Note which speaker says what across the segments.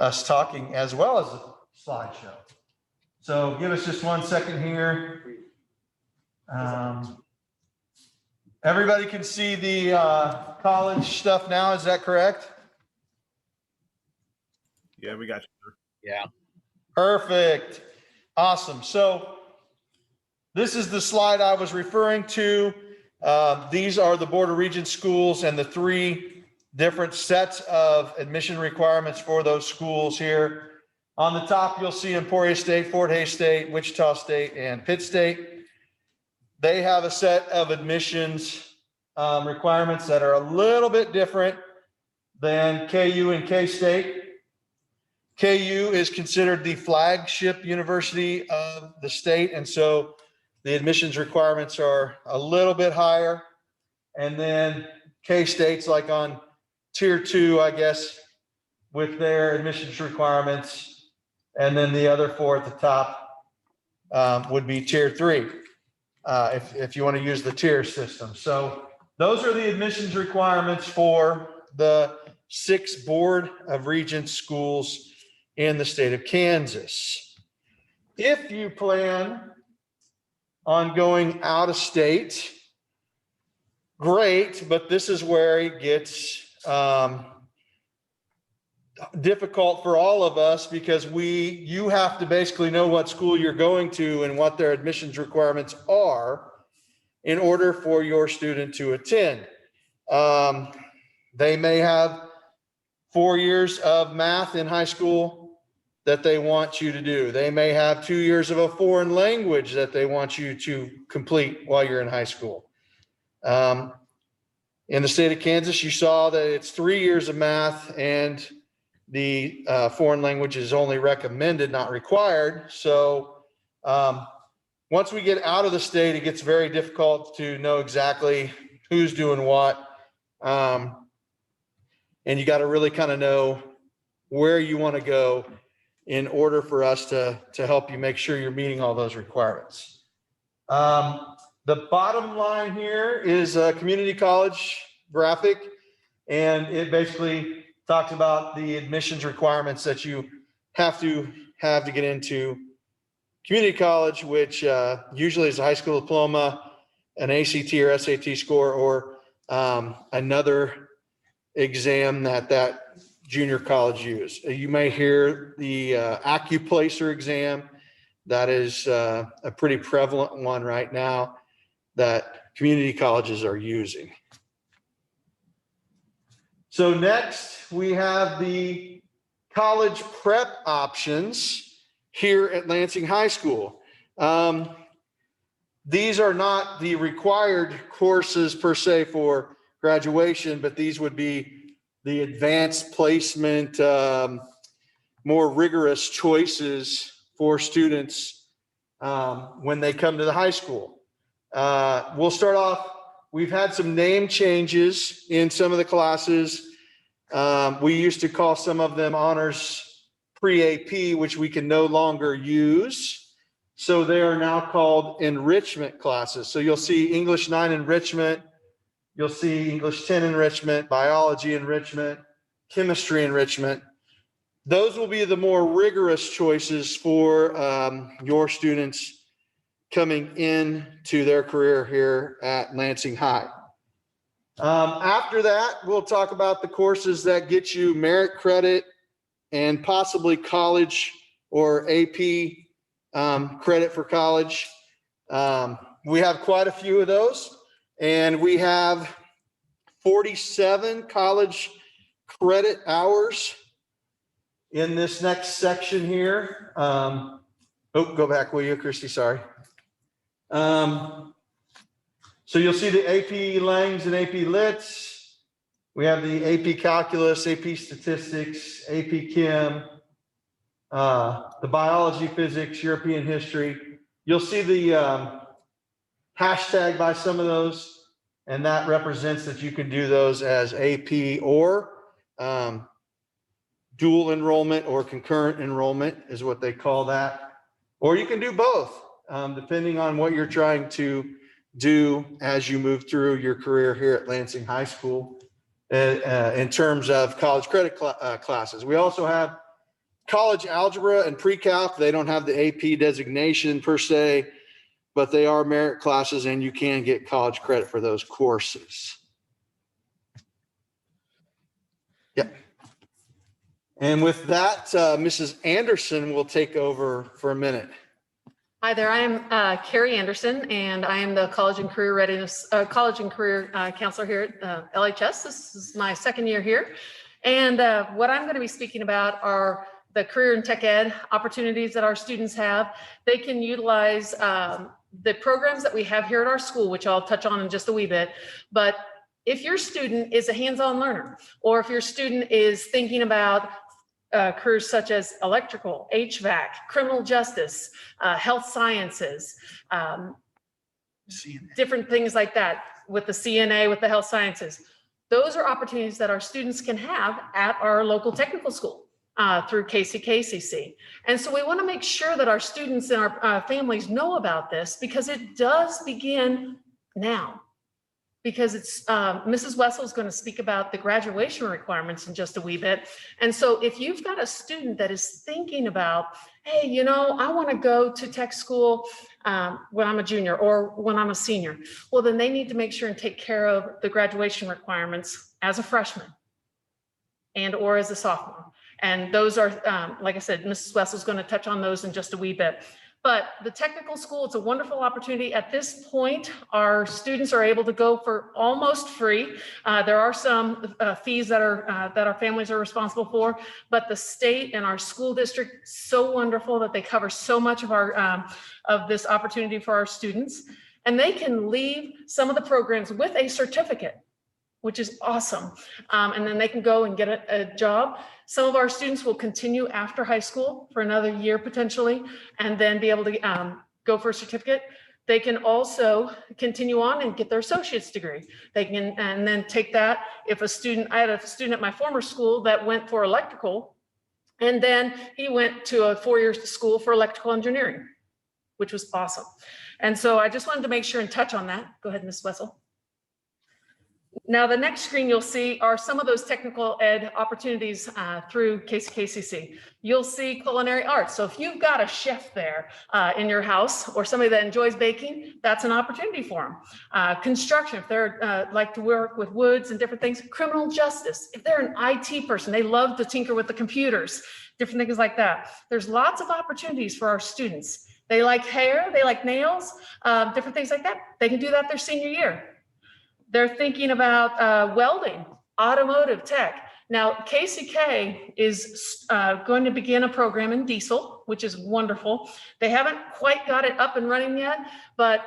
Speaker 1: Us talking as well as a slideshow. So give us just 1 second here. Everybody can see the college stuff now, is that correct?
Speaker 2: Yeah, we got you.
Speaker 3: Yeah.
Speaker 1: Perfect. Awesome. So this is the slide I was referring to. These are the Board of Regents schools and the 3 different sets of admission requirements for those schools here. On the top, you'll see Emporia State, Fort Hays State, Wichita State, and Pitt State. They have a set of admissions requirements that are a little bit different than KU and K-State. KU is considered the flagship university of the state, and so the admissions requirements are a little bit higher. And then K-State's like on tier 2, I guess, with their admissions requirements. And then the other 4 at the top would be tier 3, if you want to use the tier system. So those are the admissions requirements for the 6 Board of Regents schools in the state of Kansas. If you plan on going out of state, great, but this is where it gets difficult for all of us, because you have to basically know what school you're going to and what their admissions requirements are in order for your student to attend. They may have 4 years of math in high school that they want you to do. They may have 2 years of a foreign language that they want you to complete while you're in high school. In the state of Kansas, you saw that it's 3 years of math, and the foreign language is only recommended, not required. So once we get out of the state, it gets very difficult to know exactly who's doing what. And you got to really kind of know where you want to go in order for us to help you make sure you're meeting all those requirements. The bottom line here is a community college graphic, and it basically talks about the admissions requirements that you have to get into community college, which usually is a high school diploma, an ACT or SAT score, or another exam that junior college use. You may hear the AccuPlacer exam. That is a pretty prevalent one right now that community colleges are using. So next we have the college prep options here at Lansing High School. These are not the required courses per se for graduation, but these would be the advanced placement, more rigorous choices for students when they come to the high school. We'll start off, we've had some name changes in some of the classes. We used to call some of them honors pre-AP, which we can no longer use. So they are now called enrichment classes. So you'll see English 9 enrichment, you'll see English 10 enrichment, biology enrichment, chemistry enrichment. Those will be the more rigorous choices for your students coming into their career here at Lansing High. After that, we'll talk about the courses that get you merit credit and possibly college or AP credit for college. We have quite a few of those. And we have 47 college credit hours in this next section here. Oh, go back, will you, Christy? Sorry. So you'll see the AP Langs and AP Lits. We have the AP Calculus, AP Statistics, AP Chem, the Biology, Physics, European History. You'll see the hashtag by some of those, and that represents that you can do those as AP or dual enrollment or concurrent enrollment is what they call that. Or you can do both. depending on what you're trying to do as you move through your career here at Lansing High School in terms of college credit classes. We also have college algebra and pre-calc. They don't have the AP designation per se, but they are merit classes and you can get college credit for those courses. Yep. And with that, Mrs. Anderson will take over for a minute.
Speaker 2: Hi there, I am Carrie Anderson, and I am the College and Career Readiness, College and Career Counselor here at LHS. This is my second year here. And what I'm going to be speaking about are the career and tech ed opportunities that our students have. They can utilize the programs that we have here at our school, which I'll touch on in just a wee bit. But if your student is a hands-on learner, or if your student is thinking about careers such as electrical, HVAC, criminal justice, health sciences, different things like that with the CNA, with the health sciences. Those are opportunities that our students can have at our local technical school through KCC. And so we want to make sure that our students and our families know about this, because it does begin now. Because it's Mrs. Wessel is going to speak about the graduation requirements in just a wee bit. And so if you've got a student that is thinking about, hey, you know, I want to go to tech school when I'm a junior or when I'm a senior, well, then they need to make sure and take care of the graduation requirements as a freshman and or as a sophomore. And those are, like I said, Mrs. Wessel is going to touch on those in just a wee bit. But the technical school, it's a wonderful opportunity. At this point, our students are able to go for almost free. There are some fees that our families are responsible for, but the state and our school district, so wonderful that they cover so much of our of this opportunity for our students. And they can leave some of the programs with a certificate, which is awesome. And then they can go and get a job. Some of our students will continue after high school for another year potentially, and then be able to go for a certificate. They can also continue on and get their associate's degree. They can, and then take that. If a student, I had a student at my former school that went for electrical, and then he went to a 4-year school for electrical engineering, which was awesome. And so I just wanted to make sure and touch on that. Go ahead, Ms. Wessel. Now, the next screen you'll see are some of those technical ed opportunities through KCC. You'll see culinary arts. So if you've got a chef there in your house, or somebody that enjoys baking, that's an opportunity for them. Construction, if they're like to work with woods and different things. Criminal justice, if they're an IT person, they love to tinker with the computers, different things like that. There's lots of opportunities for our students. They like hair, they like nails, different things like that. They can do that their senior year. They're thinking about welding, automotive tech. Now, KCK is going to begin a program in diesel, which is wonderful. They haven't quite got it up and running yet, but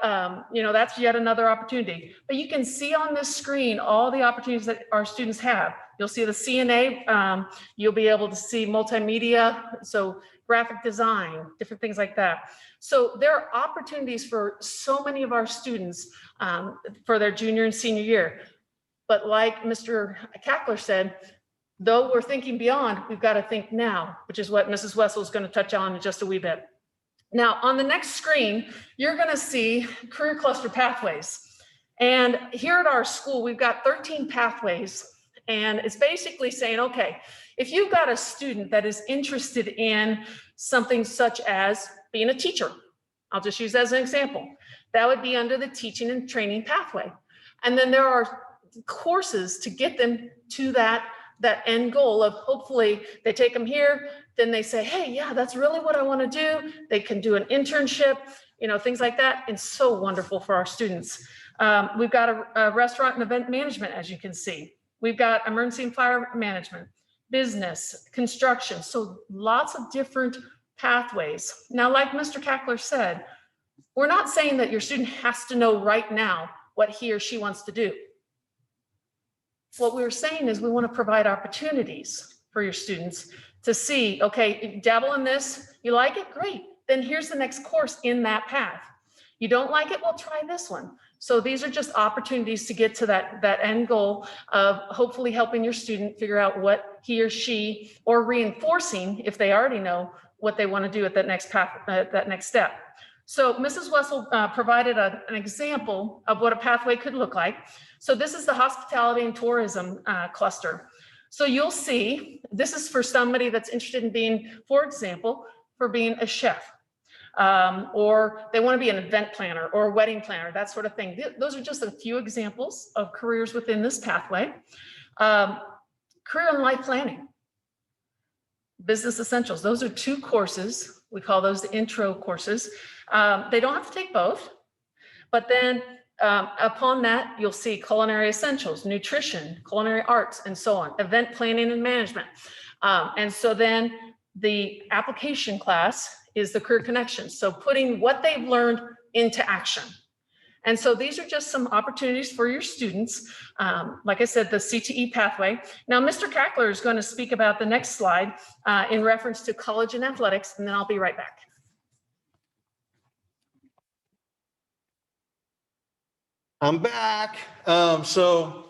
Speaker 2: you know, that's yet another opportunity. But you can see on this screen all the opportunities that our students have. You'll see the CNA, you'll be able to see multimedia, so graphic design, different things like that. So there are opportunities for so many of our students for their junior and senior year. But like Mr. Cackler said, though we're thinking beyond, we've got to think now, which is what Mrs. Wessel is going to touch on in just a wee bit. Now, on the next screen, you're going to see career cluster pathways. And here at our school, we've got 13 pathways. And it's basically saying, okay, if you've got a student that is interested in something such as being a teacher, I'll just use that as an example, that would be under the teaching and training pathway. And then there are courses to get them to that end goal of, hopefully they take them here, then they say, hey, yeah, that's really what I want to do. They can do an internship, you know, things like that. And so wonderful for our students. We've got a restaurant and event management, as you can see. We've got emergency and fire management, business, construction. So lots of different pathways. Now, like Mr. Cackler said, we're not saying that your student has to know right now what he or she wants to do. What we're saying is we want to provide opportunities for your students to see, okay, dabble in this, you like it, great. Then here's the next course in that path. You don't like it, well, try this one. So these are just opportunities to get to that end goal of hopefully helping your student figure out what he or she, or reinforcing if they already know what they want to do at that next path, that next step. So Mrs. Wessel provided an example of what a pathway could look like. So this is the hospitality and tourism cluster. So you'll see, this is for somebody that's interested in being, for example, for being a chef, or they want to be an event planner or a wedding planner, that sort of thing. Those are just a few examples of careers within this pathway. Career and life planning, business essentials. Those are 2 courses. We call those the intro courses. They don't have to take both, but then upon that, you'll see culinary essentials, nutrition, culinary arts, and so on, event planning and management. And so then the application class is the career connections. So putting what they've learned into action. And so these are just some opportunities for your students. Like I said, the CTE pathway. Now, Mr. Cackler is going to speak about the next slide in reference to college and athletics, and then I'll be right back.
Speaker 1: I'm back. So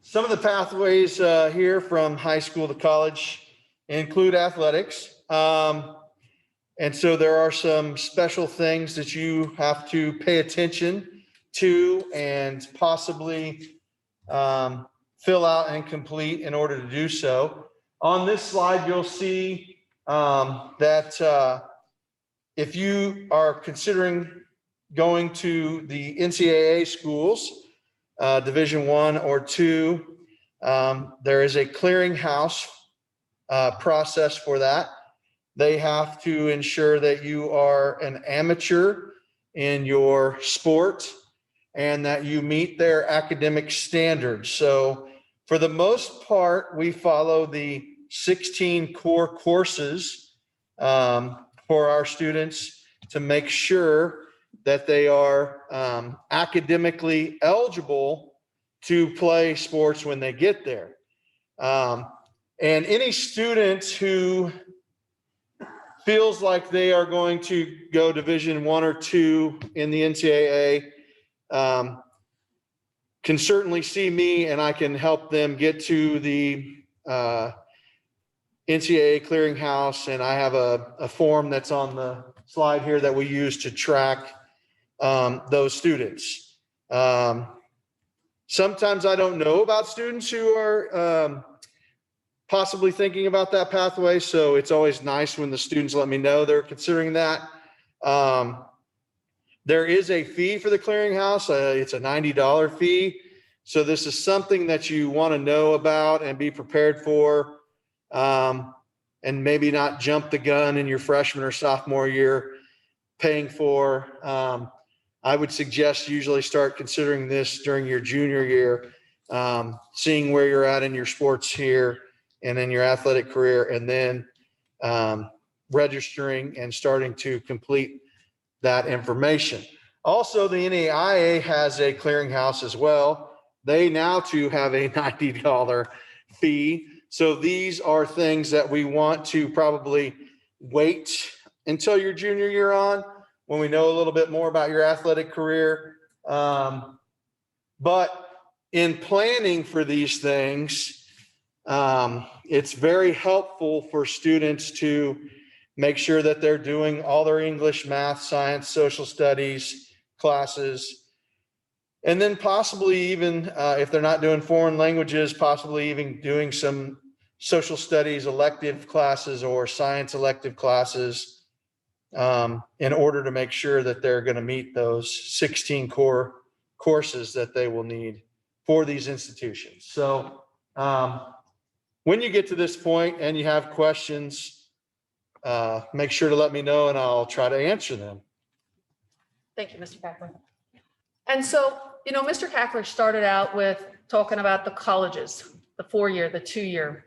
Speaker 1: some of the pathways here from high school to college include athletics. And so there are some special things that you have to pay attention to and possibly fill out and complete in order to do so. On this slide, you'll see that if you are considering going to the NCAA schools, Division I or II, there is a clearinghouse process for that. They have to ensure that you are an amateur in your sport and that you meet their academic standards. So for the most part, we follow the 16 core courses for our students to make sure that they are academically eligible to play sports when they get there. And any student who feels like they are going to go Division I or II in the NCAA can certainly see me, and I can help them get to the NCAA clearinghouse. And I have a form that's on the slide here that we use to track those students. Sometimes I don't know about students who are possibly thinking about that pathway. So it's always nice when the students let me know they're considering that. There is a fee for the clearinghouse. It's a $90 fee. So this is something that you want to know about and be prepared for, and maybe not jump the gun in your freshman or sophomore year paying for. I would suggest usually start considering this during your junior year, seeing where you're at in your sports here and in your athletic career, and then registering and starting to complete that information. Also, the NAIA has a clearinghouse as well. They now too have a $90 fee. So these are things that we want to probably wait until your junior year on, when we know a little bit more about your athletic career. But in planning for these things, it's very helpful for students to make sure that they're doing all their English, math, science, social studies classes. And then possibly even, if they're not doing foreign languages, possibly even doing some social studies elective classes or science elective classes, in order to make sure that they're going to meet those 16 core courses that they will need for these institutions. So when you get to this point and you have questions, make sure to let me know and I'll try to answer them.
Speaker 2: Thank you, Mr. Cackler. And so, you know, Mr. Cackler started out with talking about the colleges, the 4-year, the 2-year.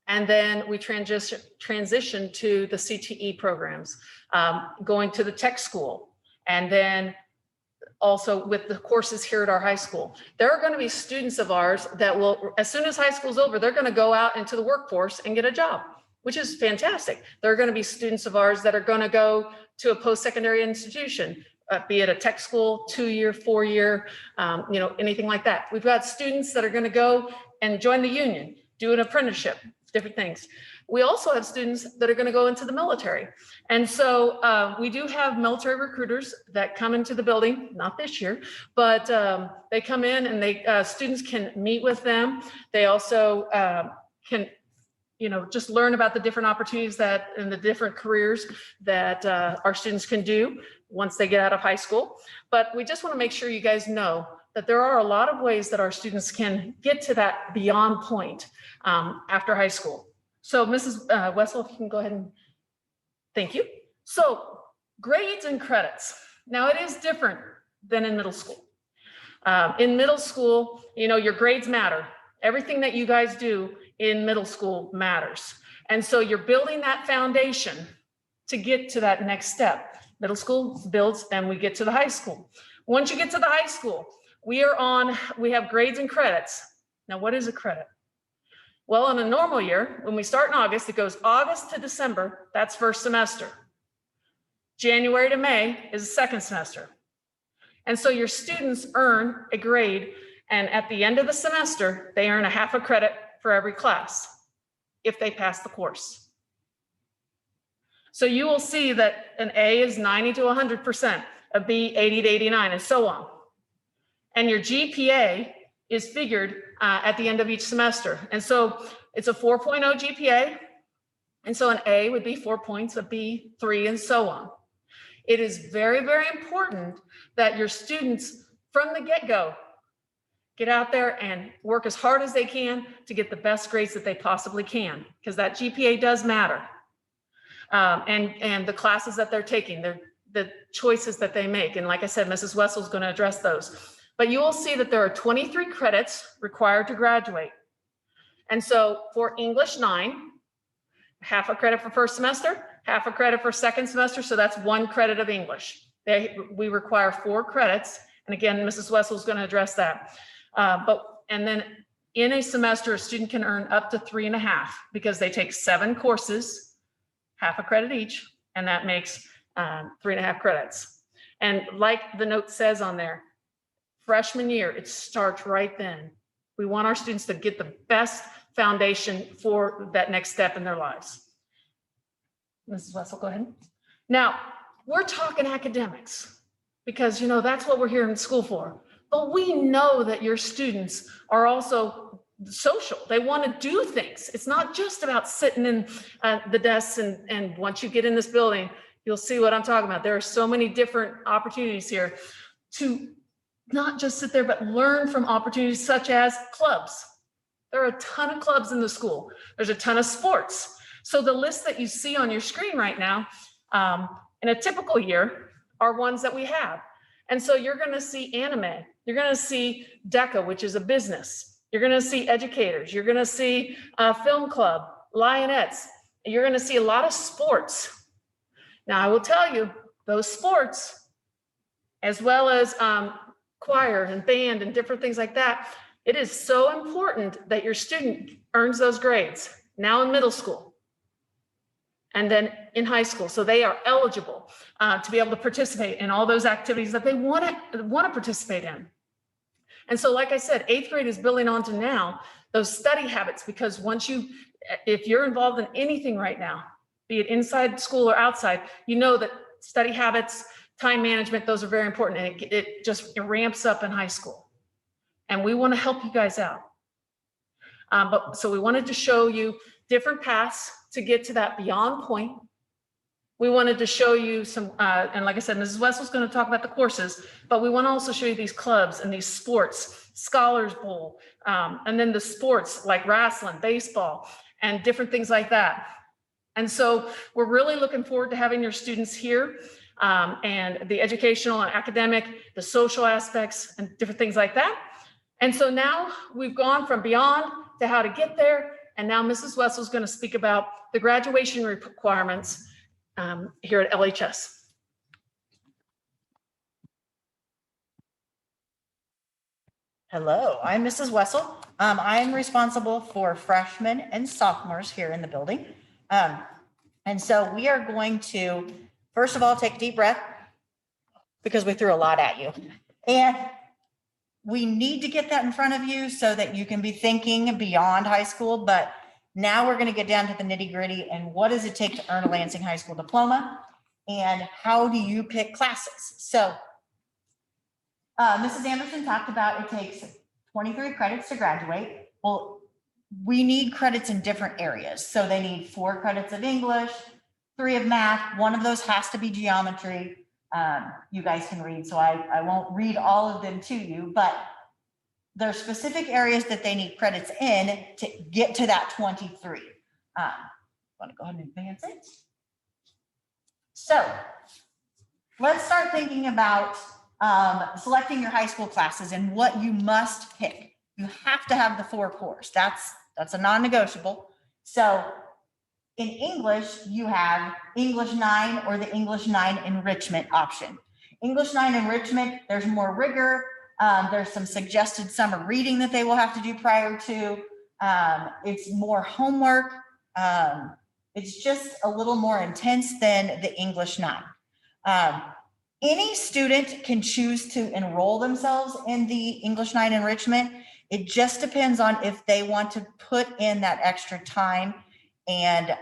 Speaker 2: And then we transitioned to the CTE programs, going to the tech school, and then also with the courses here at our high school. There are going to be students of ours that will, as soon as high school's over, they're going to go out into the workforce and get a job, which is fantastic. There are going to be students of ours that are going to go to a post-secondary institution, be it a tech school, 2-year, 4-year, anything like that. We've got students that are going to go and join the union, do an apprenticeship, different things. We also have students that are going to go into the military. And so we do have military recruiters that come into the building, not this year, but they come in and students can meet with them. They also can, just learn about the different opportunities and the different careers that our students can do once they get out of high school. But we just want to make sure you guys know that there are a lot of ways that our students can get to that beyond point after high school. So Mrs. Wessel, if you can go ahead and thank you. So grades and credits. Now it is different than in middle school. In middle school, your grades matter. Everything that you guys do in middle school matters. And so you're building that foundation to get to that next step. Middle school builds and we get to the high school. Once you get to the high school, we have grades and credits. Now, what is a credit? Well, in a normal year, when we start in August, it goes August to December, that's first semester. January to May is the second semester. And so your students earn a grade, and at the end of the semester, they earn a half a credit for every class if they pass the course. So you will see that an A is 90 to 100%, a B 80 to 89, and so on. And your GPA is figured at the end of each semester. And so it's a 4.0 GPA. And so an A would be 4 points, a B 3, and so on. It is very, very important that your students from the get-go get out there and work as hard as they can to get the best grades that they possibly can, because that GPA does matter. And the classes that they're taking, the choices that they make. And like I said, Mrs. Wessel is going to address those. But you will see that there are 23 credits required to graduate. And so for English 9, half a credit for first semester, half a credit for second semester. So that's 1 credit of English. We require 4 credits. And again, Mrs. Wessel is going to address that. And then in a semester, a student can earn up to 3.5 because they take 7 courses, half a credit each, and that makes 3.5 credits. And like the note says on there, freshman year, it starts right then. We want our students to get the best foundation for that next step in their lives. Mrs. Wessel, go ahead. Now, we're talking academics because, that's what we're here in school for. But we know that your students are also social. They want to do things. It's not just about sitting in the desks. And once you get in this building, you'll see what I'm talking about. There are so many different opportunities here to not just sit there, but learn from opportunities such as clubs. There are a ton of clubs in the school. There's a ton of sports. So the list that you see on your screen right now, in a typical year, are ones that we have. And so you're going to see anime. You're going to see DECA, which is a business. You're going to see educators. You're going to see film club, Lionettes. You're going to see a lot of sports. Now, I will tell you, those sports, as well as choir and band and different things like that, it is so important that your student earns those grades now in middle school and then in high school. So they are eligible to be able to participate in all those activities that they want to participate in. And so, like I said, 8th grade is building on to now those study habits, because if you're involved in anything right now, be it inside school or outside, you know that study habits, time management, those are very important. And it ramps up in high school. And we want to help you guys out. So we wanted to show you different paths to get to that beyond point. We wanted to show you some, and like I said, Mrs. Wessel's going to talk about the courses, but we want to also show you these clubs and these sports, Scholars Bowl, and then the sports like wrestling, baseball, and different things like that. And so we're really looking forward to having your students here, and the educational and academic, the social aspects, and different things like that. And so now we've gone from beyond to how to get there. And now Mrs. Wessel is going to speak about the graduation requirements here at LHS.
Speaker 3: Hello, I'm Mrs. Wessel. I'm responsible for freshmen and sophomores here in the building. And so we are going to, first of all, take a deep breath because we threw a lot at you. And we need to get that in front of you so that you can be thinking beyond high school, but Now we're going to get down to the nitty gritty and what does it take to earn a Lansing High School diploma? And how do you pick classes? So Mrs. Anderson talked about it takes 23 credits to graduate. Well, we need credits in different areas. So they need 4 credits of English, 3 of math. One of those has to be geometry. You guys can read, so I won't read all of them to you, but there are specific areas that they need credits in to get to that 23. Want to go ahead and advance it? So let's start thinking about selecting your high school classes and what you must pick. You have to have the 4 cores. That's a non-negotiable. So in English, you have English 9 or the English 9 enrichment option. English 9 enrichment, there's more rigor. There's some suggested summer reading that they will have to do prior to. It's more homework. It's just a little more intense than the English 9. Any student can choose to enroll themselves in the English 9 enrichment. It just depends on if they want to put in that extra time and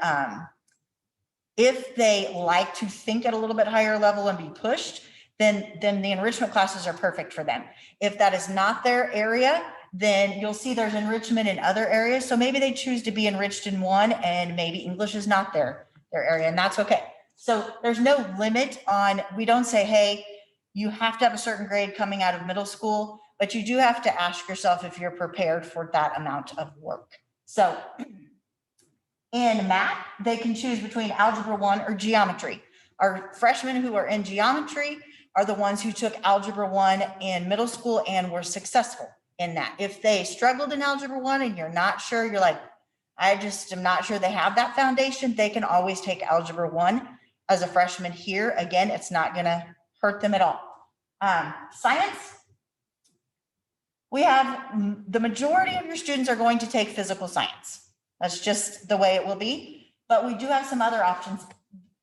Speaker 3: if they like to think at a little bit higher level and be pushed, then the enrichment classes are perfect for them. If that is not their area, then you'll see there's enrichment in other areas. So maybe they choose to be enriched in one and maybe English is not their area, and that's okay. So there's no limit on, we don't say, hey, you have to have a certain grade coming out of middle school, but you do have to ask yourself if you're prepared for that amount of work. So in math, they can choose between Algebra 1 or geometry. Our freshmen who are in geometry are the ones who took Algebra 1 in middle school and were successful in that. If they struggled in Algebra 1 and you're not sure, you're like, I just am not sure they have that foundation, they can always take Algebra 1 as a freshman here. Again, it's not going to hurt them at all. Science, we have the majority of your students are going to take physical science. That's just the way it will be. But we do have some other options.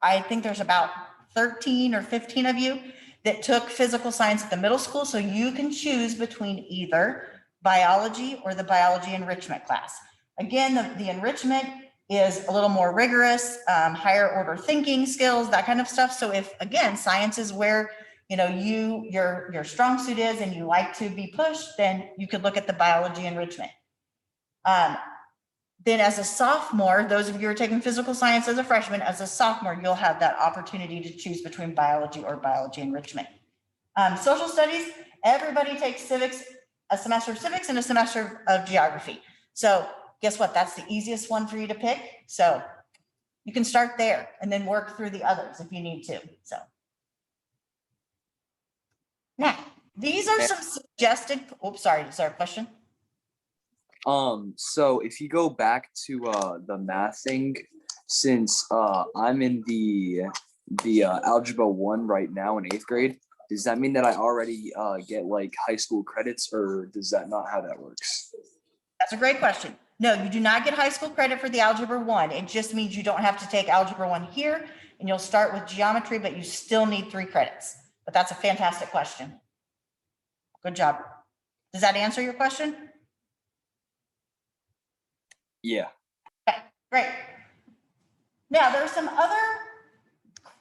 Speaker 3: I think there's about 13 or 15 of you that took physical science at the middle school. So you can choose between either biology or the biology enrichment class. Again, the enrichment is a little more rigorous, higher order thinking skills, that kind of stuff. So if, again, science is where your strong suit is and you like to be pushed, then you could look at the biology enrichment. Then as a sophomore, those of you who are taking physical science as a freshman, as a sophomore, you'll have that opportunity to choose between biology or biology enrichment. Social studies, everybody takes civics, a semester of civics and a semester of geography. So guess what? That's the easiest one for you to pick. So you can start there and then work through the others if you need to. So now, these are some suggested, oops, sorry, question?
Speaker 4: So if you go back to the mathing, since I'm in the Algebra 1 right now in 8th grade, does that mean that I already get like high school credits, or does that not how that works?
Speaker 3: That's a great question. No, you do not get high school credit for the Algebra 1. It just means you don't have to take Algebra 1 here, and you'll start with geometry, but you still need 3 credits. But that's a fantastic question. Good job. Does that answer your question?
Speaker 4: Yeah.
Speaker 3: Okay, great. Now, there are some other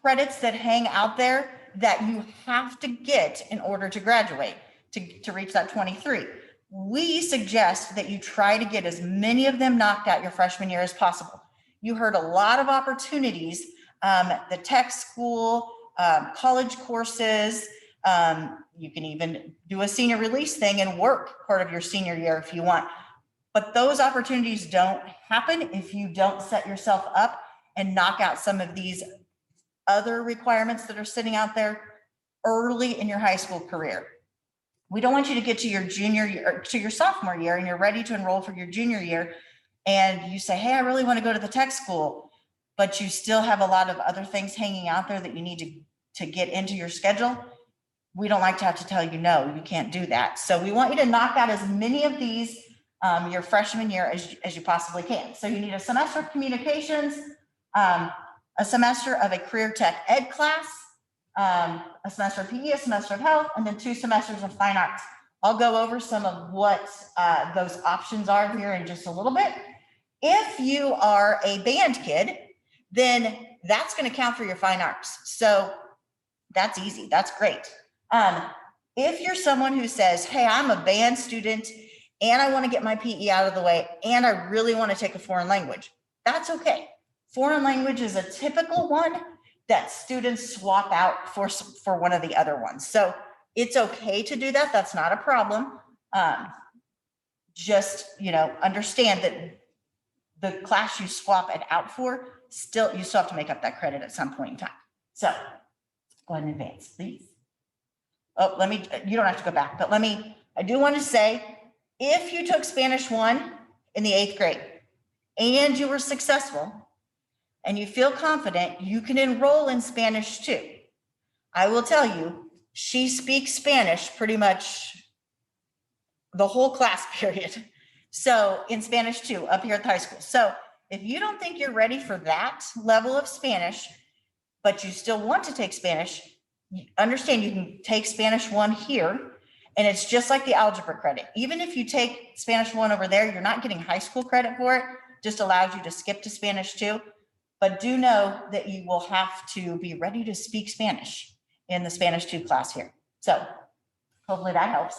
Speaker 3: credits that hang out there that you have to get in order to graduate, to reach that 23. We suggest that you try to get as many of them knocked out your freshman year as possible. You heard a lot of opportunities, the tech school, college courses, you can even do a senior release thing and work part of your senior year if you want. But those opportunities don't happen if you don't set yourself up and knock out some of these other requirements that are sitting out there early in your high school career. We don't want you to get to your junior year or to your sophomore year and you're ready to enroll for your junior year and you say, hey, I really want to go to the tech school, but you still have a lot of other things hanging out there that you need to get into your schedule. We don't like to have to tell you, no, you can't do that. So we want you to knock out as many of these your freshman year as you possibly can. So you need a semester of communications, a semester of a career tech ed class, a semester of PE, a semester of health, and then 2 semesters of fine arts. I'll go over some of what those options are here in just a little bit. If you are a band kid, then that's going to count for your fine arts. So that's easy. That's great. If you're someone who says, hey, I'm a band student and I want to get my PE out of the way and I really want to take a foreign language, that's okay. Foreign language is a typical one that students swap out for one of the other ones. So it's okay to do that. That's not a problem. Just, understand that the class you swap it out for, you still have to make up that credit at some point in time. So go ahead and advance, please. Oh, you don't have to go back, but I do want to say, if you took Spanish 1 in the 8th grade and you were successful and you feel confident, you can enroll in Spanish 2. I will tell you, she speaks Spanish pretty much the whole class period. So in Spanish 2 up here at the high school. So if you don't think you're ready for that level of Spanish, but you still want to take Spanish, understand you can take Spanish 1 here, and it's just like the algebra credit. Even if you take Spanish 1 over there, you're not getting high school credit for it, just allows you to skip to Spanish 2. But do know that you will have to be ready to speak Spanish in the Spanish 2 class here. So hopefully that helps.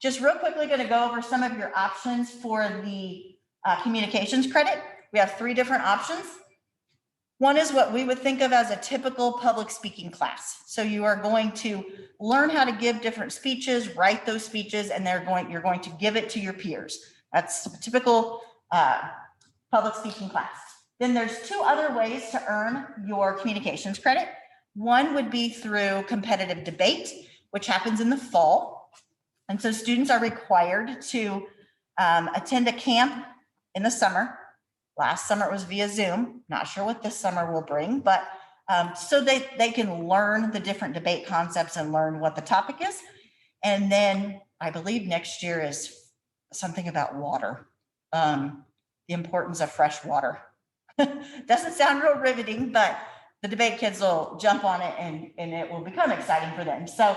Speaker 3: Just real quickly, going to go over some of your options for the communications credit. We have 3 different options. One is what we would think of as a typical public speaking class. So you are going to learn how to give different speeches, write those speeches, and you're going to give it to your peers. That's a typical public speaking class. Then there's 2 other ways to earn your communications credit. One would be through competitive debate, which happens in the fall. And so students are required to attend a camp in the summer. Last summer it was via Zoom. Not sure what this summer will bring, but so they can learn the different debate concepts and learn what the topic is. And then I believe next year is something about water, the importance of fresh water. Doesn't sound real riveting, but the debate kids will jump on it and it will become exciting for them. So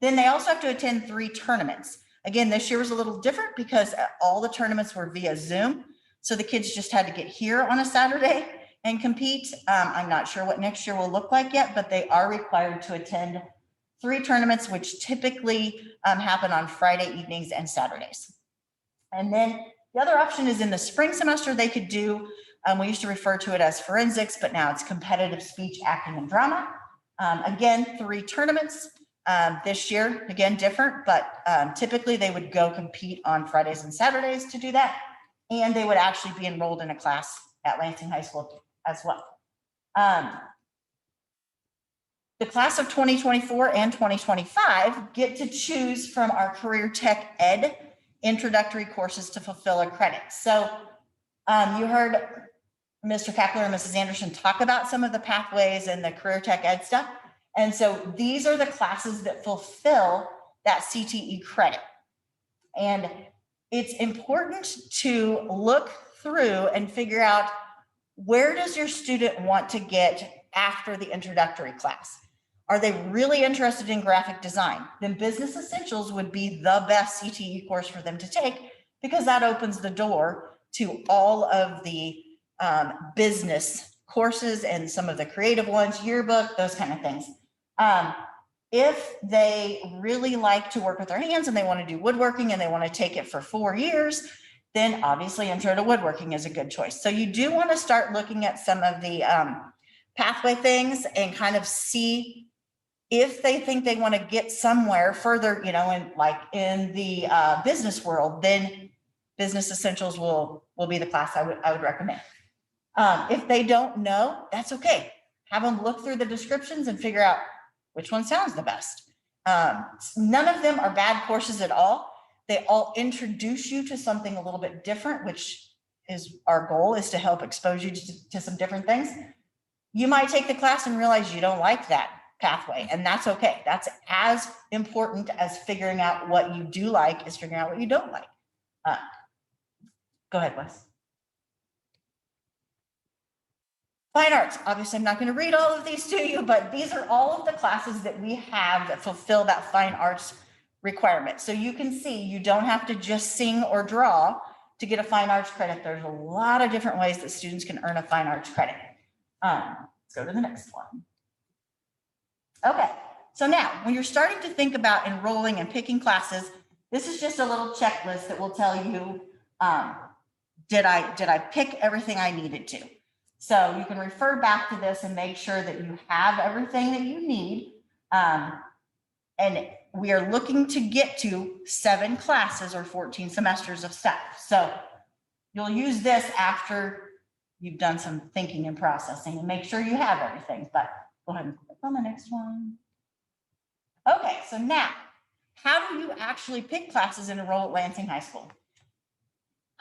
Speaker 3: then they also have to attend 3 tournaments. Again, this year was a little different because all the tournaments were via Zoom. So the kids just had to get here on a Saturday and compete. I'm not sure what next year will look like yet, but they are required to attend 3 tournaments, which typically happen on Friday evenings and Saturdays. And then the other option is in the spring semester, they could do, we used to refer to it as forensics, but now it's competitive speech, acting, and drama. Again, 3 tournaments. This year, again, different, but typically they would go compete on Fridays and Saturdays to do that. And they would actually be enrolled in a class at Lansing High School as well. The class of 2024 and 2025 get to choose from our Career Tech Ed introductory courses to fulfill a credit. So you heard Mr. Kackler and Mrs. Anderson talk about some of the pathways and the Career Tech Ed stuff. And so these are the classes that fulfill that CTE credit. And it's important to look through and figure out, where does your student want to get after the introductory class? Are they really interested in graphic design? Then Business Essentials would be the best CTE course for them to take, because that opens the door to all of the business courses and some of the creative ones, yearbook, those kind of things. If they really like to work with their hands and they want to do woodworking and they want to take it for 4 years, then obviously Intro to Woodworking is a good choice. So you do want to start looking at some of the pathway things and kind of see if they think they want to get somewhere further, in the business world, then Business Essentials will be the class I would recommend. If they don't know, that's okay. Have them look through the descriptions and figure out which one sounds the best. None of them are bad courses at all. They all introduce you to something a little bit different, which is our goal, is to help expose you to some different things. You might take the class and realize you don't like that pathway, and that's okay. That's as important as figuring out what you do like is figuring out what you don't like. Go ahead, Wes. Fine arts, obviously I'm not going to read all of these to you, but these are all of the classes that we have that fulfill that fine arts requirement. So you can see you don't have to just sing or draw to get a fine arts credit. There's a lot of different ways that students can earn a fine arts credit. Let's go to the next one. Okay, so now when you're starting to think about enrolling and picking classes, this is just a little checklist that will tell you, did I pick everything I needed to? So you can refer back to this and make sure that you have everything that you need. And we are looking to get to 7 classes or 14 semesters of stuff. So you'll use this after you've done some thinking and processing and make sure you have everything, but go ahead and click on the next one. Okay, so now, how do you actually pick classes and enroll at Lansing High School?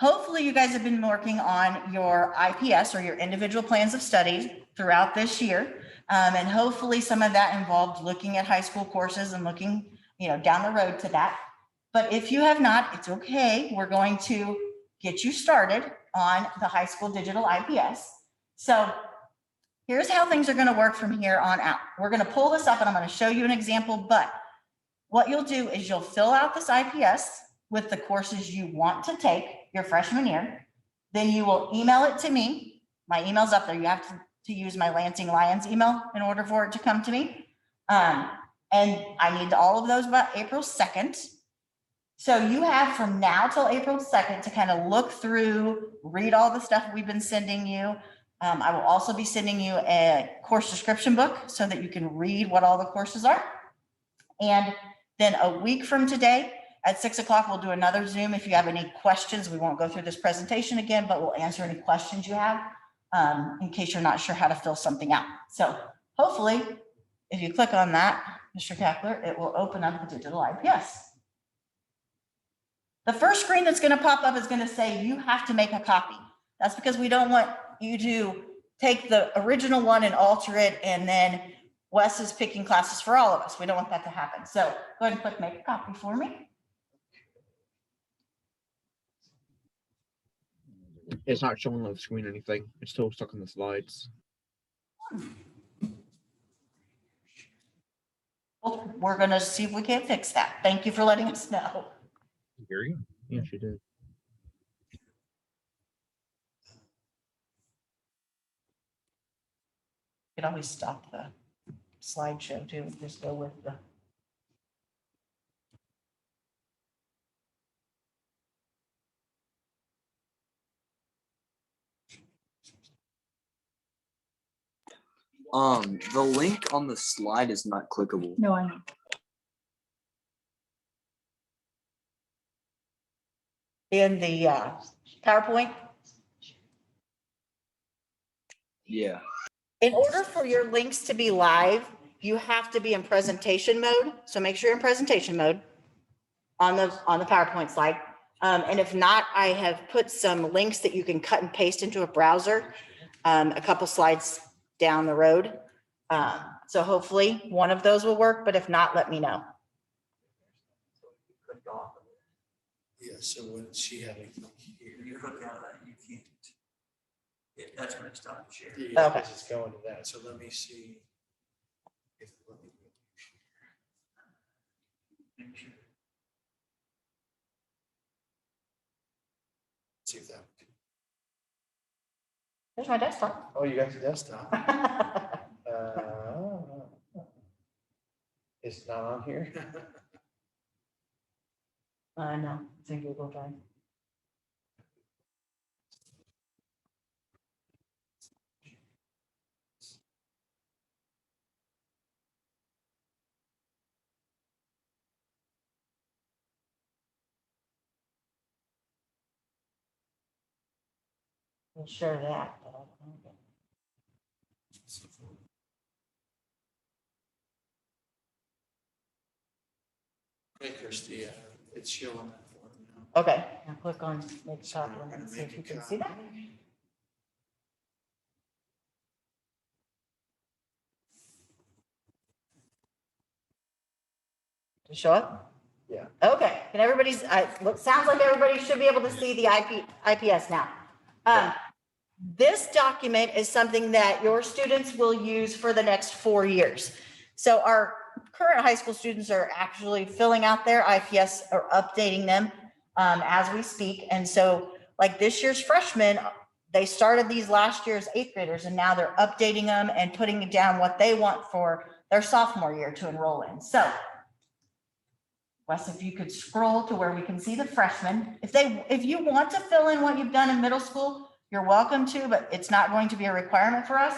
Speaker 3: Hopefully you guys have been working on your IPS or your individual plans of study throughout this year. And hopefully some of that involved looking at high school courses and looking, down the road to that. But if you have not, it's okay. We're going to get you started on the high school digital IPS. So here's how things are going to work from here on out. We're going to pull this up and I'm going to show you an example, but what you'll do is you'll fill out this IPS with the courses you want to take your freshman year. Then you will email it to me. My email's up there. You have to use my Lansing Lions email in order for it to come to me. And I need all of those by April 2nd. So you have from now till April 2nd to kind of look through, read all the stuff we've been sending you. I will also be sending you a course description book so that you can read what all the courses are. And then a week from today at 6 o'clock, we'll do another Zoom. If you have any questions, we won't go through this presentation again, but we'll answer any questions you have in case you're not sure how to fill something out. So hopefully, if you click on that, Mr. Kackler, it will open up the digital IPS. The first screen that's going to pop up is going to say you have to make a copy. That's because we don't want you to take the original one and alter it, and then Wes is picking classes for all of us. We don't want that to happen. So go ahead and click make a copy for me.
Speaker 5: It's not showing on the screen or anything. It's still stuck on the slides.
Speaker 3: Well, we're going to see if we can't fix that. Thank you for letting us know.
Speaker 5: Hear you? Yes, you did.
Speaker 3: You can always stop the slideshow too. Just go with the.
Speaker 4: The link on the slide is not clickable.
Speaker 3: No, I know. In the PowerPoint.
Speaker 4: Yeah.
Speaker 3: In order for your links to be live, you have to be in presentation mode. So make sure you're in presentation mode on the PowerPoint slide. And if not, I have put some links that you can cut and paste into a browser a couple slides down the road. So hopefully one of those will work, but if not, let me know.
Speaker 6: Yeah, so when she had it here.
Speaker 7: You hook out of that, you can't. That's when it's done share.
Speaker 6: Yeah,
Speaker 3: Okay.
Speaker 6: because it's going to that, so let me see. If let me go share. See if that.
Speaker 3: There's my desktop.
Speaker 6: Oh, you got the desktop. It's not on here.
Speaker 3: No, it's in Google Drive. We'll share that. But I don't know.
Speaker 6: Hey, Christie, it's showing that for me now.
Speaker 3: Okay, now click on make copy and see if you can see that. To show up?
Speaker 6: Yeah.
Speaker 3: Okay, can everybody's, sounds like everybody should be able to see the IPS now. This document is something that your students will use for the next 4 years. So our current high school students are actually filling out their IPS or updating them as we speak. And so like this year's freshmen, they started these last year's 8th graders, and now they're updating them and putting down what they want for their sophomore year to enroll in. So Wes, if you could scroll to where we can see the freshmen. If you want to fill in what you've done in middle school, you're welcome to, but it's not going to be a requirement for us.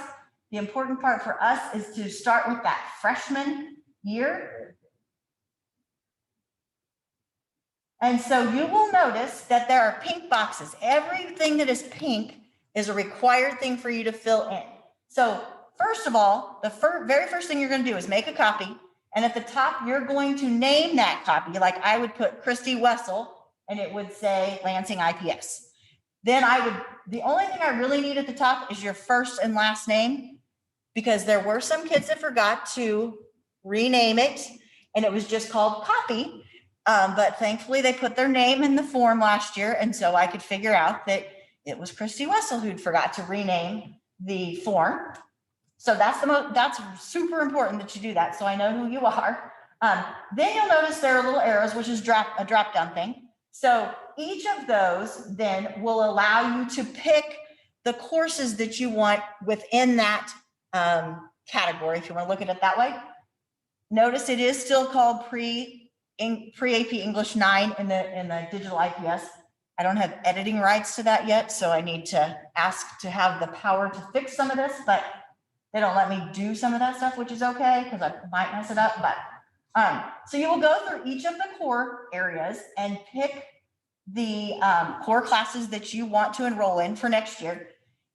Speaker 3: The important part for us is to start with that freshman year. And so you will notice that there are pink boxes. Everything that is pink is a required thing for you to fill in. So first of all, the very first thing you're going to do is make a copy. And at the top, you're going to name that copy. Like I would put Christy Wessel, and it would say Lansing IPS. Then the only thing I really need at the top is your first and last name, because there were some kids that forgot to rename it, and it was just called copy. But thankfully they put their name in the form last year. And so I could figure out that it was Christy Wessel who'd forgot to rename the form. So that's super important that you do that. So I know who you are. Then you'll notice there are little arrows, which is a drop down thing. So each of those then will allow you to pick the courses that you want within that category, if you want to look at it that way. Notice it is still called pre-AP English 9 in the digital IPS. I don't have editing rights to that yet, so I need to ask to have the power to fix some of this, but they don't let me do some of that stuff, which is okay because I might mess it up. But so you will go through each of the core areas and pick the core classes that you want to enroll in for next year.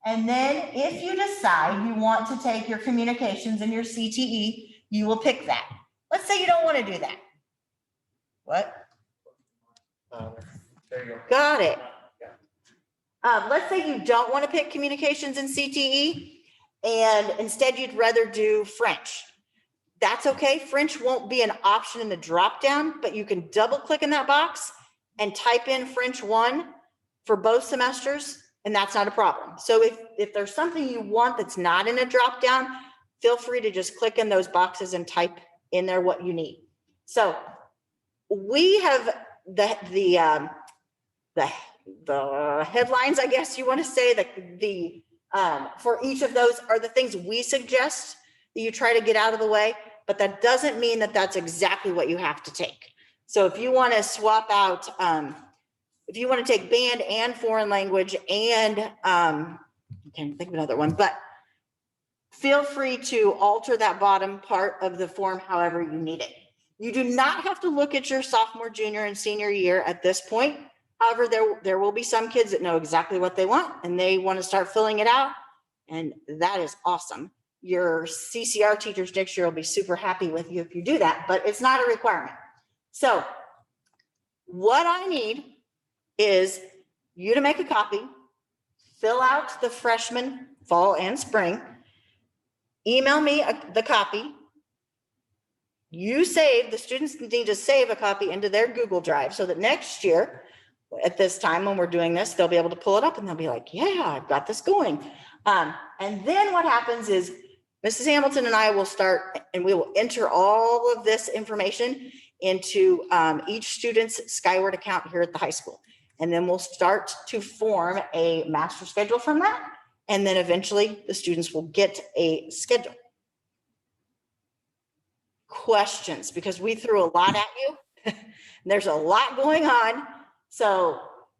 Speaker 3: And then if you decide you want to take your communications and your CTE, you will pick that. Let's say you don't want to do that. What?
Speaker 6: There you go.
Speaker 3: Got it. Let's say you don't want to pick communications and CTE, and instead you'd rather do French. That's okay. French won't be an option in the drop down, but you can double click in that box and type in French 1 for both semesters, and that's not a problem. So if there's something you want that's not in a drop down, feel free to just click in those boxes and type in there what you need. So we have the headlines, I guess you want to say, that for each of those are the things we suggest that you try to get out of the way, but that doesn't mean that that's exactly what you have to take. So if you want to swap out, if you want to take band and foreign language and I can't think of another one, but feel free to alter that bottom part of the form however you need it. You do not have to look at your sophomore, junior, and senior year at this point. However, there will be some kids that know exactly what they want and they want to start filling it out. And that is awesome. Your CCR teachers next year will be super happy with you if you do that, but it's not a requirement. So what I need is you to make a copy, fill out the freshman, fall, and spring, email me the copy. The students need to save a copy into their Google Drive so that next year, at this time when we're doing this, they'll be able to pull it up and they'll be like, yeah, I've got this going. And then what happens is Mrs. Hamilton and I will start and we will enter all of this information into each student's Skyward account here at the high school. And then we'll start to form a master schedule from that. And then eventually the students will get a schedule. Questions, because we threw a lot at you. There's a lot going on. So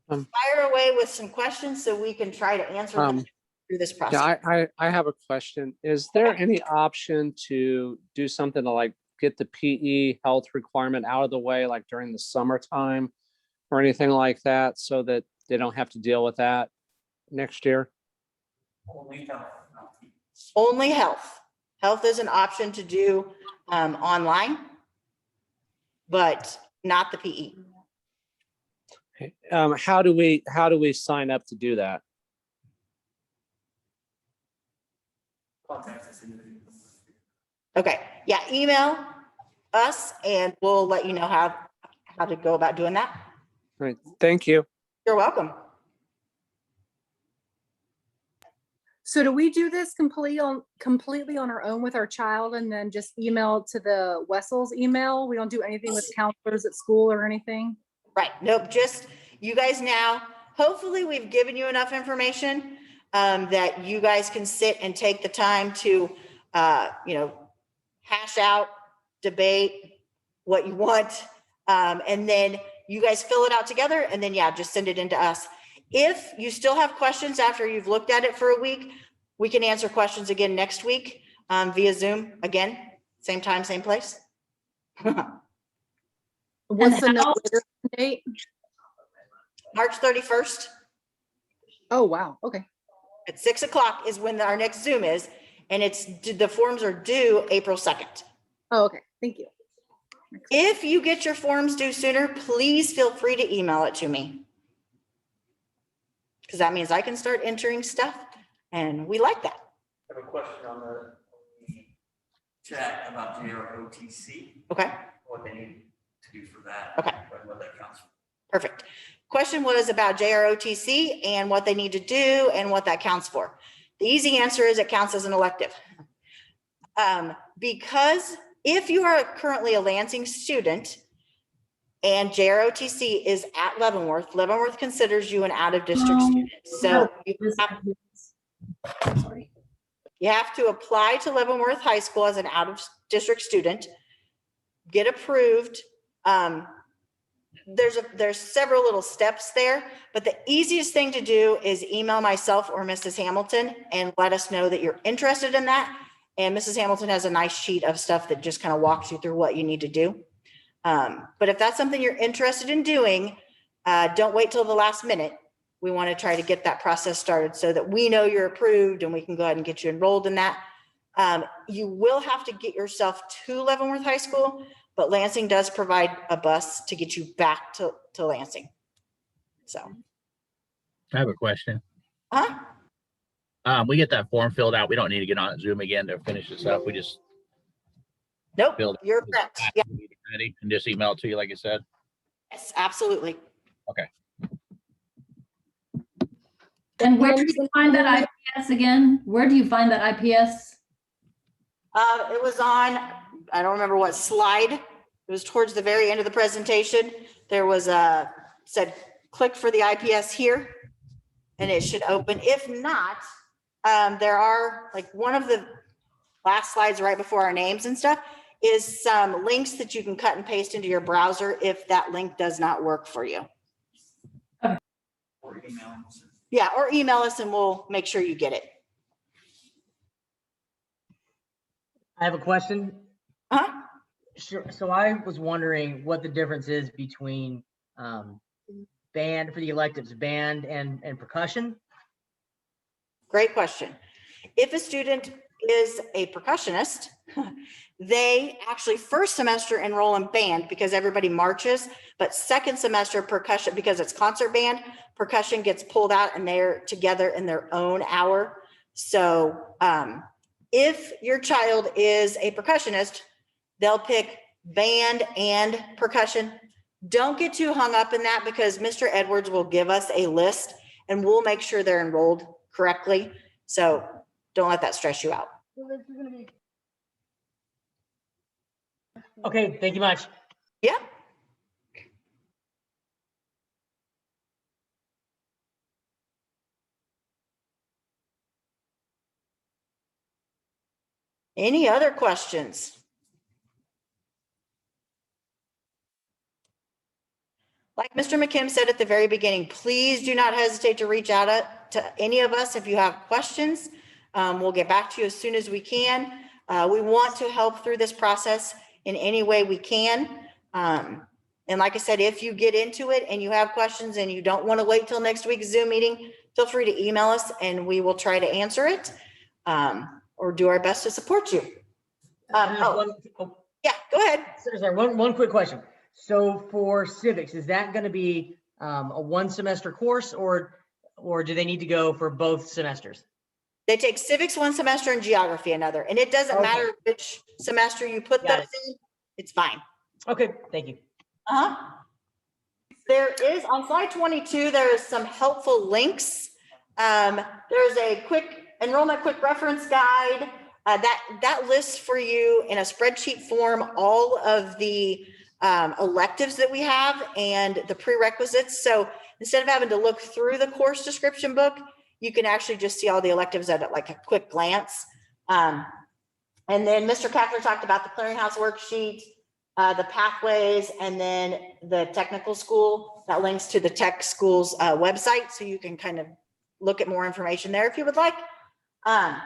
Speaker 3: fire away with some questions so we can try to answer them through this process.
Speaker 8: Yeah, I have a question. Is there any option to do something to like get the PE health requirement out of the way, like during the summertime or anything like that, so that they don't have to deal with that next year?
Speaker 3: Only health. Health is an option to do online, but not the PE.
Speaker 8: Okay. How do we sign up to do that?
Speaker 3: Okay, yeah, email us and we'll let you know how to go about doing that.
Speaker 8: All right, thank you.
Speaker 3: You're welcome.
Speaker 9: So do we do this completely on our own with our child and then just email to the Wessel's email? We don't do anything with counselors at school or anything?
Speaker 3: Right, nope, just you guys now hopefully we've given you enough information that you guys can sit and take the time to, hash out, debate what you want. And then you guys fill it out together and then, just send it in to us. If you still have questions after you've looked at it for a week, we can answer questions again next week via Zoom. Again, same time, same place.
Speaker 9: What's the next date?
Speaker 3: March 31st
Speaker 9: Oh, wow. Okay.
Speaker 3: at 6 o'clock is when our next Zoom is. And the forms are due April 2nd.
Speaker 9: Oh, okay. Thank you.
Speaker 3: If you get your forms due sooner, please feel free to email it to me. Because that means I can start entering stuff and we like that.
Speaker 7: I have a question on the chat about JROTC,
Speaker 3: Okay,
Speaker 7: what they need to do for that.
Speaker 3: Okay.
Speaker 7: What that counts for.
Speaker 3: perfect. Question was about JROTC and what they need to do and what that counts for. The easy answer is it counts as an elective. Because if you are currently a Lansing student and JROTC is at Leavenworth, Leavenworth considers you an out-of-district student. So you have to apply to Leavenworth High School as an out-of-district student, get approved. There's several little steps there, but the easiest thing to do is email myself or Mrs. Hamilton and let us know that you're interested in that. And Mrs. Hamilton has a nice sheet of stuff that just kind of walks you through what you need to do. But if that's something you're interested in doing, don't wait till the last minute. We want to try to get that process started so that we know you're approved and we can go ahead and get you enrolled in that. You will have to get yourself to Leavenworth High School, but Lansing does provide a bus to get you back to Lansing. So.
Speaker 10: I have a question.
Speaker 3: Huh?
Speaker 10: We get that form filled out. We don't need to get on Zoom again to finish this up. We just
Speaker 3: Nope,
Speaker 10: build
Speaker 3: you're correct. Yeah,
Speaker 10: ready and just email it to you, like I said.
Speaker 3: yes, absolutely.
Speaker 10: Okay.
Speaker 11: And where do you find that IPS again? Where do you find that IPS?
Speaker 3: It was on, I don't remember what slide. It was towards the very end of the presentation. There was said, click for the IPS here, and it should open. If not, there are like one of the last slides right before our names and stuff is some links that you can cut and paste into your browser if that link does not work for you.
Speaker 7: Or email them.
Speaker 3: Yeah, or email us and we'll make sure you get it.
Speaker 12: I have a question.
Speaker 3: Huh?
Speaker 12: Sure. So I was wondering what the difference is between band for the electives, band and percussion.
Speaker 3: Great question. If a student is a percussionist, they actually first semester enroll in band because everybody marches, but second semester percussion, because it's concert band, percussion gets pulled out and they're together in their own hour. So if your child is a percussionist, they'll pick band and percussion. Don't get too hung up in that because Mr. Edwards will give us a list and we'll make sure they're enrolled correctly. So don't let that stress you out.
Speaker 12: Okay, thank you much.
Speaker 3: Yeah. Any other questions? Like Mr. McKim said at the very beginning, please do not hesitate to reach out to any of us if you have questions. We'll get back to you as soon as we can. We want to help through this process in any way we can. And like I said, if you get into it and you have questions and you don't want to wait till next week's Zoom meeting, feel free to email us and we will try to answer it or do our best to support you. Yeah, go ahead.
Speaker 12: Sorry, one quick question. So for civics, is that going to be a one semester course or do they need to go for both semesters?
Speaker 3: They take civics one semester and geography another, and it doesn't matter which semester you put those in, it's fine.
Speaker 12: Okay, thank you.
Speaker 3: There is, on slide 22, there is some helpful links. There's a quick enrollment, quick reference guide that lists for you in a spreadsheet form all of the electives that we have and the prerequisites. So instead of having to look through the course description book, you can actually just see all the electives at like a quick glance. And then Mr. Kackler talked about the clearinghouse worksheet, the pathways, and then the technical school that links to the tech school's website. So you can kind of look at more information there if you would like. I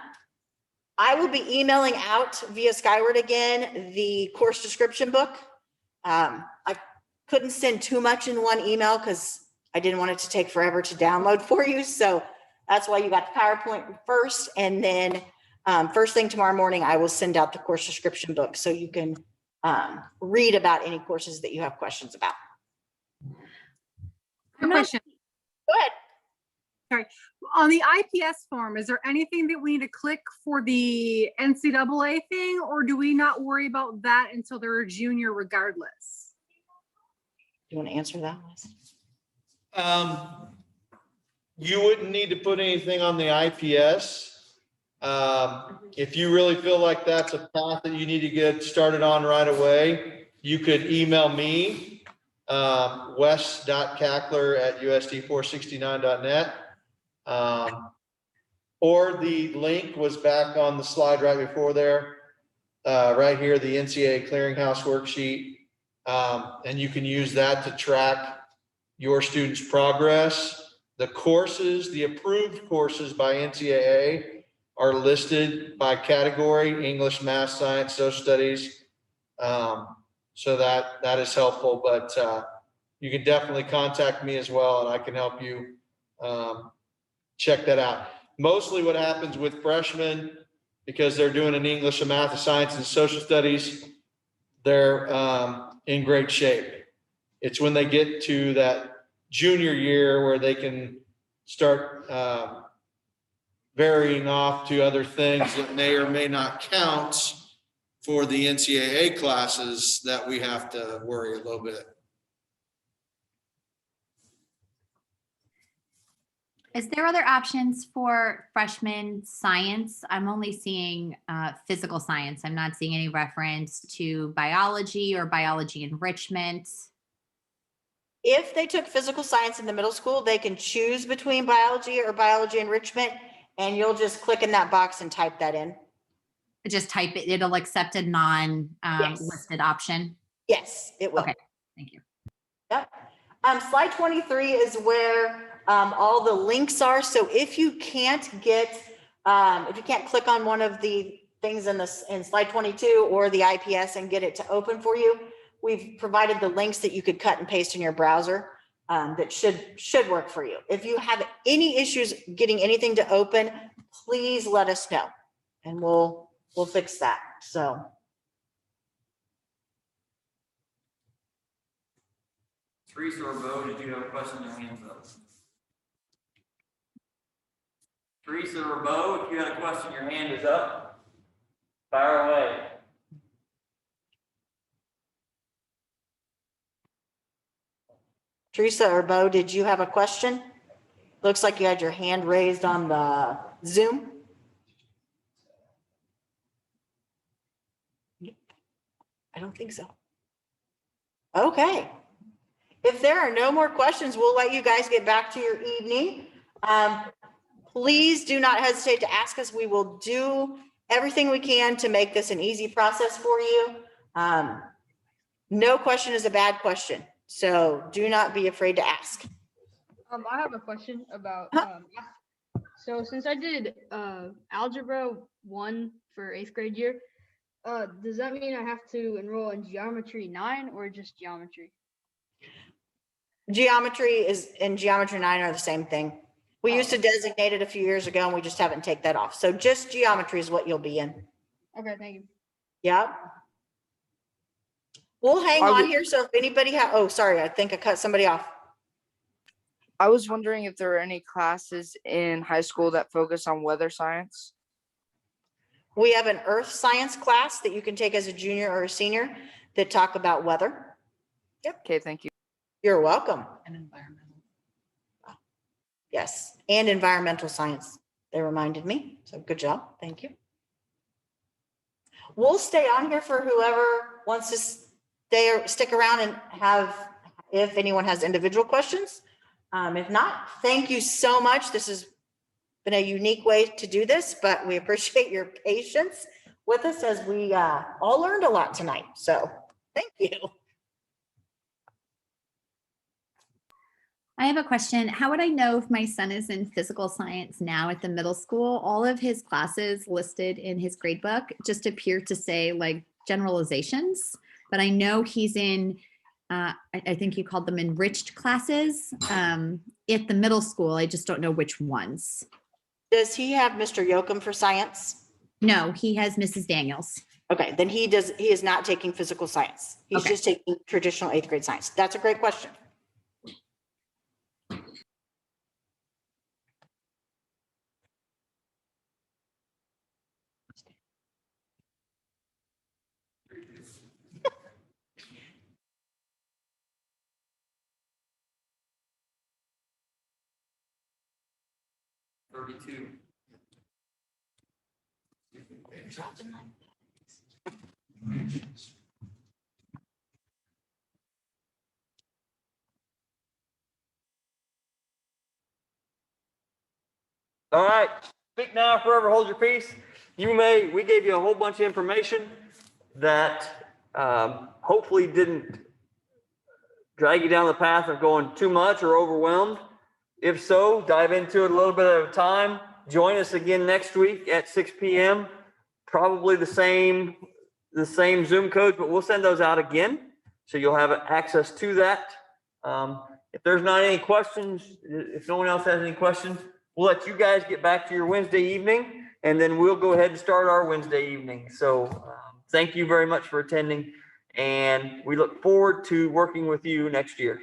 Speaker 3: will be emailing out via Skyward again, the course description book. I couldn't send too much in one email because I didn't want it to take forever to download for you. So that's why you got the PowerPoint first. And then first thing tomorrow morning, I will send out the course description book so you can read about any courses that you have questions about.
Speaker 9: Question.
Speaker 3: Go ahead.
Speaker 9: Sorry. On the IPS form, is there anything that we need to click for the NCAA thing, or do we not worry about that until they're a junior regardless?
Speaker 3: You want to answer that, Wes?
Speaker 1: You wouldn't need to put anything on the IPS. If you really feel like that's a path that you need to get started on right away, you could email me, wes.kackler@usd469.net. Or the link was back on the slide right before there, right here, the NCAA clearinghouse worksheet. And you can use that to track your students' progress. The courses, the approved courses by NCAA are listed by category: English, math, science, social studies. So that is helpful, but you can definitely contact me as well, and I can help you check that out. Mostly what happens with freshmen, because they're doing an English, a math, a science, and social studies, they're in great shape. It's when they get to that junior year where they can start varying off to other things that may or may not count for the NCAA classes that we have to worry a little bit.
Speaker 13: Is there other options for freshman science? I'm only seeing physical science. I'm not seeing any reference to biology or biology enrichment.
Speaker 3: If they took physical science in the middle school, they can choose between biology or biology enrichment, and you'll just click in that box and type that in.
Speaker 13: Just type it, it'll accept a non-listed option?
Speaker 3: Yes, it will.
Speaker 13: Okay, thank you.
Speaker 3: Yep. Slide 23 is where all the links are. So if you can't click on one of the things in slide 22 or the IPS and get it to open for you, we've provided the links that you could cut and paste in your browser that should work for you. If you have any issues getting anything to open, please let us know and we'll fix that. So.
Speaker 7: Teresa or Bo, did you have a question? Your hands up. Teresa or Bo, if you had a question, your hand is up. Fire away.
Speaker 3: Teresa or Bo, did you have a question? Looks like you had your hand raised on the Zoom. I don't think so. Okay. If there are no more questions, we'll let you guys get back to your evening. Please do not hesitate to ask us. We will do everything we can to make this an easy process for you. No question is a bad question, so do not be afraid to ask.
Speaker 14: I have a question about, so since I did Algebra 1 for 8th grade year, does that mean I have to enroll in Geometry 9 or just Geometry?
Speaker 3: Geometry and Geometry 9 are the same thing. We used to designate it a few years ago and we just haven't taken that off. So just Geometry is what you'll be in.
Speaker 14: Okay, thank you.
Speaker 3: Yep. We'll hang on here. So if anybody oh, sorry, I think I cut somebody off.
Speaker 15: I was wondering if there are any classes in high school that focus on weather science.
Speaker 3: We have an earth science class that you can take as a junior or a senior that talk about weather. Yep.
Speaker 15: Okay, thank you.
Speaker 3: You're welcome.
Speaker 13: And environmental.
Speaker 3: Yes, and environmental science. They reminded me. So good job. Thank you. We'll stay on here for whoever wants to stick around and have, if anyone has individual questions, If not, thank you so much. This has been a unique way to do this, but we appreciate your patience with us as we all learned a lot tonight. So thank you.
Speaker 13: I have a question. How would I know if my son is in physical science now at the middle school? All of his classes listed in his grade book just appear to say like generalizations, but I know he's in, I think you called them enriched classes at the middle school. I just don't know which ones.
Speaker 3: Does he have Mr. Yoakum for science?
Speaker 13: No, he has Mrs. Daniels.
Speaker 3: Okay, then he is not taking physical science. He's
Speaker 13: Okay.
Speaker 3: just taking traditional 8th grade science. That's a great question.
Speaker 7: All right, speak now, forever hold your peace. We gave you a whole bunch of information that hopefully didn't drag you down the path of going too much or overwhelmed. If so, dive into it a little bit at a time. Join us again next week at 6 p.m. Probably the same Zoom codes, but we'll send those out again. So you'll have access to that. If there's not any questions, if no one else has any questions, we'll let you guys get back to your Wednesday evening, and then we'll go ahead and start our Wednesday evening. So thank you very much for attending, and we look forward to working with you next year.